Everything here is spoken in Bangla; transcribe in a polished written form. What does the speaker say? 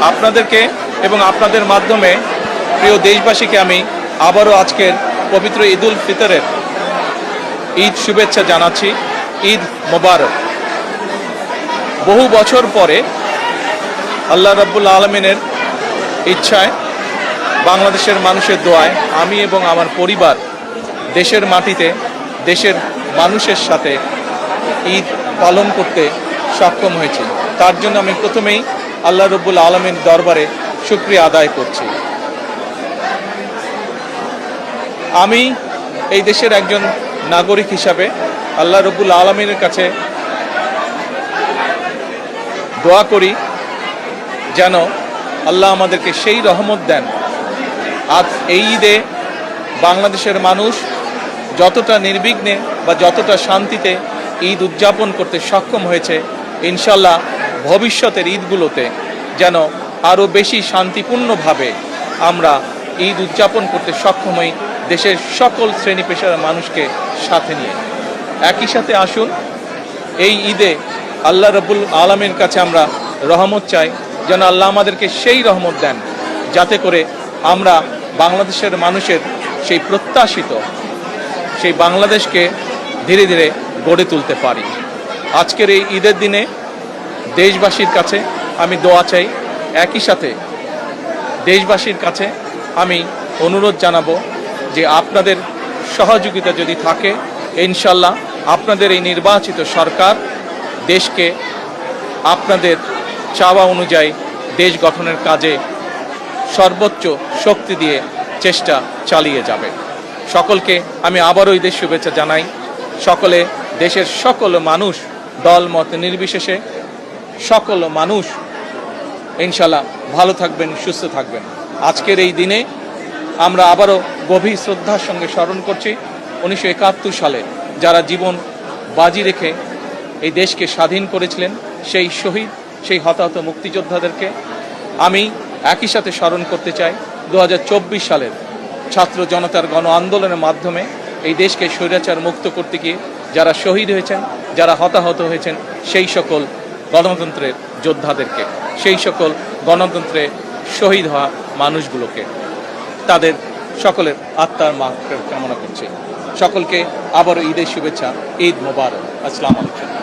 আপনাদেরকে এবং আপনাদের মাধ্যমে প্রিয় দেশবাসীকে আমি আবারও আজকের পবিত্র ঈদুল ফিতরের ঈদ শুভেচ্ছা জানাচ্ছি। ঈদ মোবারক। বহু বছর পরে আল্লাহ রাব্বুল আলামিনের ইচ্ছায়, বাংলাদেশের মানুষের দোয়ায় আমি এবং আমার পরিবার দেশের মাটিতে দেশের মানুষের সাথে ঈদ পালন করতে সক্ষম হয়েছি। তার জন্য আমি প্রথমেই আল্লাহ রাব্বুল আলামিনের দরবারে শুকরিয়া আদায় করছি। আমি এই দেশের একজন নাগরিক হিসাবে আল্লাহ রাব্বুল আলামিনের কাছে দোয়া করি যেন আল্লাহ আমাদেরকে সেই রহমত দেন। আজ এই ঈদে বাংলাদেশের মানুষ যতটা নির্বিঘ্নে বা যতটা শান্তিতে ঈদ উদযাপন করতে সক্ষম হয়েছে, ইনশাল্লাহ ভবিষ্যতের ঈদগুলোতে যেন আরও বেশি শান্তিপূর্ণভাবে আমরা ঈদ উদযাপন করতে সক্ষম হই, দেশের সকল শ্রেণী পেশার মানুষকে সাথে নিয়ে। একই সাথে আসুন এই ঈদে আল্লাহ রাব্বুল আলামিনের কাছে আমরা রহমত চাই, যেন আল্লাহ আমাদেরকে সেই রহমত দেন যাতে করে আমরা বাংলাদেশের মানুষের সেই প্রত্যাশিত সেই বাংলাদেশকে ধীরে ধীরে গড়ে তুলতে পারি। আজকের এই ঈদের দিনে দেশবাসীর কাছে আমি দোয়া চাই। একই সাথে দেশবাসীর কাছে আমি অনুরোধ জানাবো যে আপনাদের সহযোগিতা যদি থাকে, ইনশাল্লাহ আপনাদের এই নির্বাচিত সরকার দেশকে আপনাদের চাওয়া অনুযায়ী দেশ গঠনের কাজে সর্বোচ্চ শক্তি দিয়ে চেষ্টা চালিয়ে যাবে। সকলকে আমি আবারও ঈদের শুভেচ্ছা জানাই। সকলে, দেশের সকল মানুষ, দল মত নির্বিশেষে সকল মানুষ ইনশাল্লাহ ভালো থাকবেন, সুস্থ থাকবেন। আজকের এই দিনে আমরা আবারও গভীর শ্রদ্ধার সঙ্গে স্মরণ করছি 1971 সালে যারা জীবন বাজি রেখে এই দেশকে স্বাধীন করেছিলেন, সেই শহীদ, সেই হতাহত মুক্তিযোদ্ধাদেরকে আমি একই সাথে স্মরণ করতে চাই 2024 সালের ছাত্র জনতার গণ আন্দোলনের মাধ্যমে এই দেশকে স্বৈরাচার মুক্ত করতে গিয়ে যারা শহীদ হয়েছেন, যারা হতাহত হয়েছেন, সেই সকল গণতন্ত্রের যোদ্ধাদেরকে, সেই সকল গণতন্ত্রে শহীদ হওয়া মানুষগুলোকে, তাদের সকলের আত্মার মাগফিরাত কামনা করছি। সকলকে আবারও ঈদের শুভেচ্ছা। ঈদ মোবারক। আসসালামু আলাইকুম।